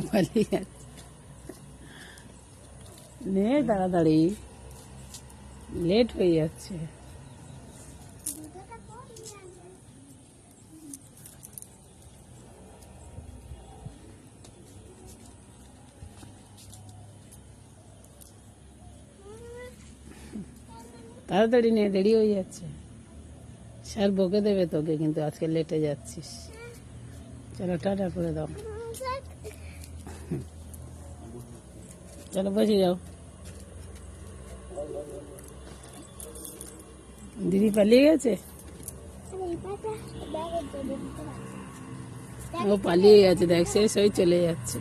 পালিয়ে যাচ্ছে। নে তাড়াতাড়ি, লেট হয়ে যাচ্ছে। তাড়াতাড়ি নে, দেরি হয়ে যাচ্ছে। স্যার বকে দেবে তোকে কিন্তু, আজকে লেটে যাচ্ছিস। চলো টাটা করে দাও, চলো বসে যাও। দিদি পালিয়ে গেছে, ও পালিয়ে গেছে, দেখ শেষ হয়ে চলে যাচ্ছে।